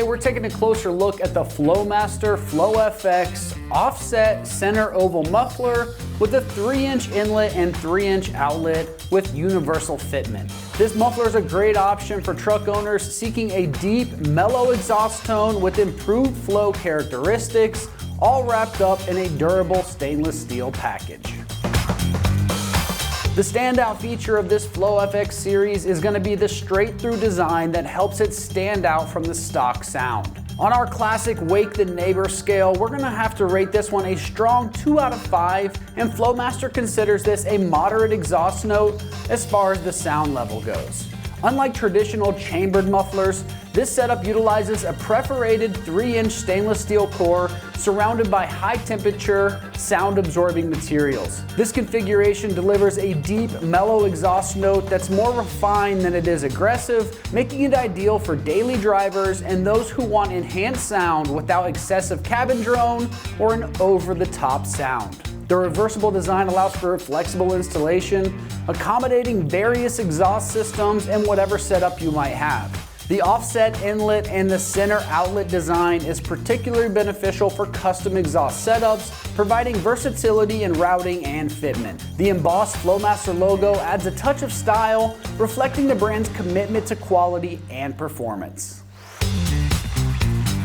we're taking a closer look at the Flowmaster FlowFX Offset Center Oval Muffler with a 3-inch inlet and 3-inch outlet with universal fitment. This muffler is a great option for truck owners seeking a deep, mellow exhaust tone with improved flow characteristics, all wrapped up in a durable stainless steel package. The standout feature of this FlowFX series is going to be the straight-through design that helps it stand out from the stock sound. On our classic Wake the Neighbor scale, we're going to have to rate this one a strong 2 out of 5, and Flowmaster considers this a moderate exhaust note as far as the sound level goes. Unlike traditional chambered mufflers, this setup utilizes a perforated 3-inch stainless steel core surrounded by high-temperature, sound-absorbing materials. This configuration delivers a deep, mellow exhaust note that's more refined than it is aggressive, making it ideal for daily drivers and those who want enhanced sound without excessive cabin drone or an over-the-top sound. The reversible design allows for flexible installation, accommodating various exhaust systems and whatever setup you might have. The offset inlet and the center outlet design is particularly beneficial for custom exhaust setups, providing versatility in routing and fitment. The embossed Flowmaster logo adds a touch of style, reflecting the brand's commitment to quality and performance.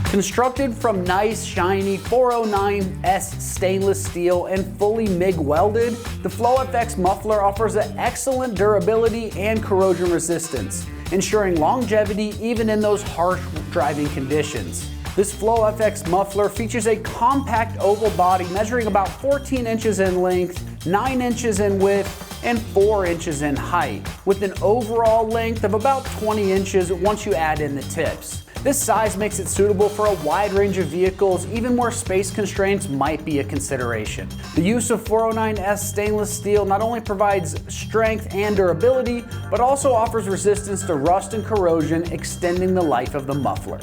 Constructed from nice, shiny 409S stainless steel and fully MIG welded, the FlowFX muffler offers an excellent durability and corrosion resistance, ensuring longevity even in those harsh driving conditions. This FlowFX muffler features a compact oval body measuring about 14 inches in length, 9 inches in width, and 4 inches in height, with an overall length of about 20 inches once you add in the tips. This size makes it suitable for a wide range of vehicles, even where space constraints might be a consideration. The use of 409S stainless steel not only provides strength and durability, but also offers resistance to rust and corrosion, extending the life of the muffler.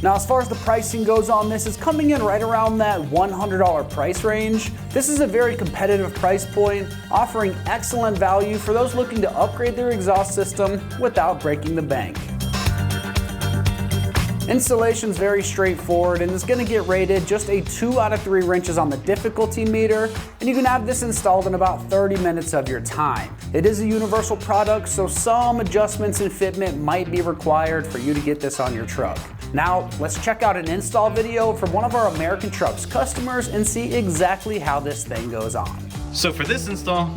Now, as far as the pricing goes on this, it's coming in right around that $100 price range. This is a very competitive price point, offering excellent value for those looking to upgrade their exhaust system without breaking the bank. Installation is very straightforward and is going to get rated just a 2 out of 3 wrenches on the difficulty meter, and you can have this installed in about 30 minutes of your time. It is a universal product, so some adjustments in fitment might be required for you to get this on your truck. Now, let's check out an install video from one of our AmericanTrucks customers and see exactly how this thing goes on. So for this install,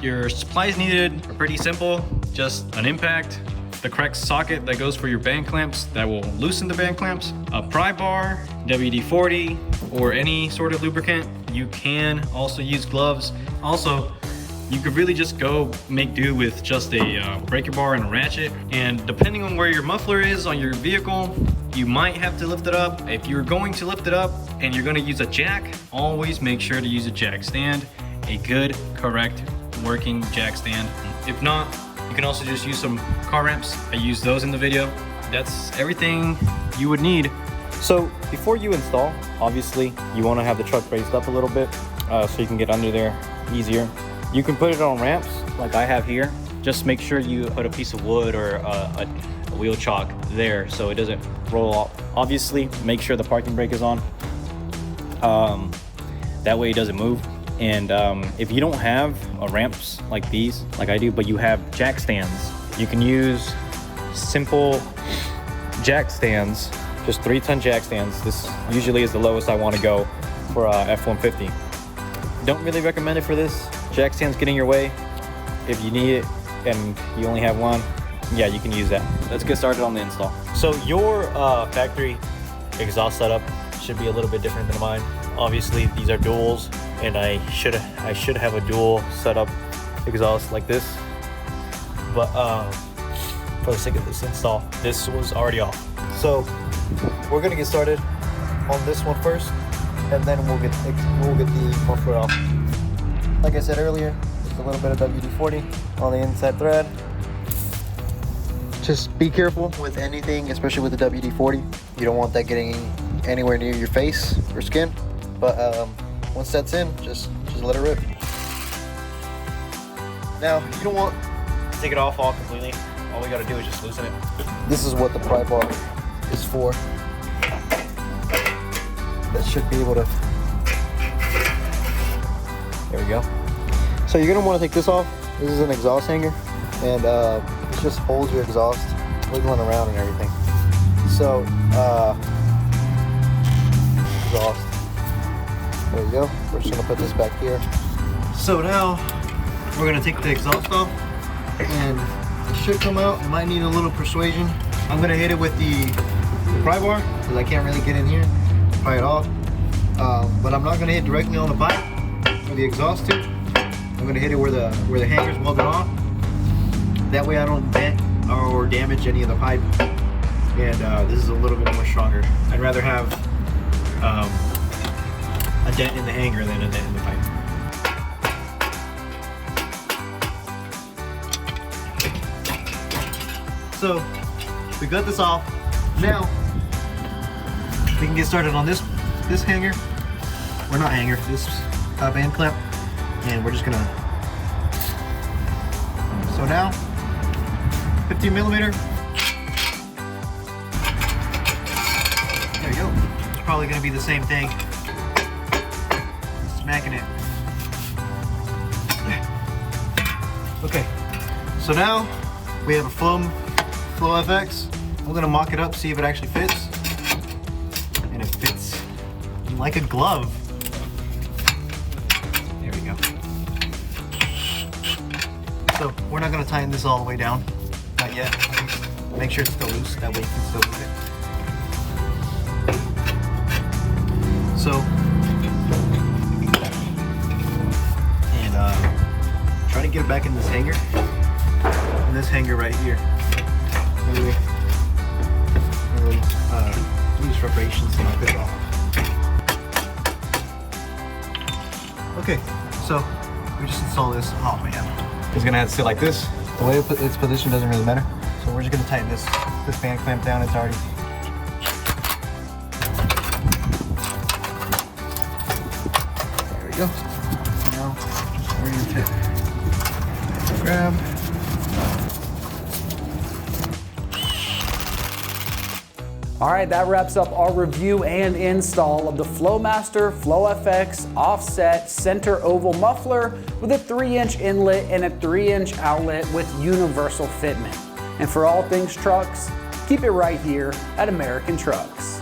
your supplies needed are pretty simple, just an impact, the correct socket that goes for your band clamps that will loosen the band clamps, a pry bar, WD-40, or any sort of lubricant. You can also use gloves. Also, you could really just go make do with just a breaker bar and a ratchet. And depending on where your muffler is on your vehicle, you might have to lift it up. If you're going to lift it up and you're going to use a jack, always make sure to use a jack stand, a good, correct, working jack stand. If not, you can also just use some car ramps. I used those in the video. That's everything you would need. So before you install, obviously you want to have the truck raised up a little bit so you can get under there easier. You can put it on ramps like I have here. Just make sure you put a piece of wood or a wheel chock there so it doesn't roll off. Obviously, make sure the parking brake is on. That way it doesn't move. And if you don't have ramps like these, like I do, but you have jack stands, you can use simple jack stands, just 3-ton jack stands. This usually is the lowest I want to go for F-150. Don't really recommend it for this. Jack stands get in your way. If you need it and you only have one, yeah, you can use that. Let's get started on the install. So your factory exhaust setup should be a little bit different than mine. Obviously, these are duals, and I should have a dual setup exhaust like this. But for the sake of this install, this was already off. So we're gonna get started on this one first, and then we'll get the muffler off. Like I said earlier, just a little bit of WD-40 on the inside thread. Just be careful with anything, especially with the WD-40. You don't want that getting anywhere near your face or skin. But once that's in, just let it rip. Now, you don't want to take it off all completely. All we gotta do is just loosen it. this is what the pry bar is for. That should be able to, there we go. So you're gonna wanna take this off. This is an exhaust hanger, and it just holds your exhaust wiggling around and everything. So, exhaust. There you go. We're just gonna put this back here. So now we're gonna take the exhaust off, and it should come out. It might need a little persuasion. I'm gonna hit it with the pry bar because I can't really get in here, pry it off. But I'm not gonna hit directly on the pipe or the exhaust tube. I'm gonna hit it where the hanger's welded on. That way I don't bend or damage any of the pipe. And this is a little bit more stronger. I'd rather have a dent in the hanger than a dent in the pipe. So we got this off. Now we can get started on this hanger. Or not hanger, this band clamp. And we're just gonna, so now 15 millimeter. There you go. It's probably gonna be the same thing. Smacking it. Okay, so now we have a FlowFX. I'm gonna mock it up, see if it actually fits. And it fits like a glove. There we go. So we're not gonna tighten this all the way down. Not yet. Make sure it's still loose, that way you can still move it. So, and try to get it back in this hanger. In this hanger right here. Maybe loose reparations and I'll put it off. Okay, so we just install this. Oh man, it's gonna have to sit like this. The way its position doesn't really matter. So we're just gonna tighten this band clamp down. It's already. There we go. Now, just where your tip. Grab. All right, that wraps up our review and install of the Flowmaster FlowFX Offset Center Oval Muffler with a 3-inch inlet and a 3-inch outlet with universal fitment. And for all things trucks, keep it right here at American Trucks.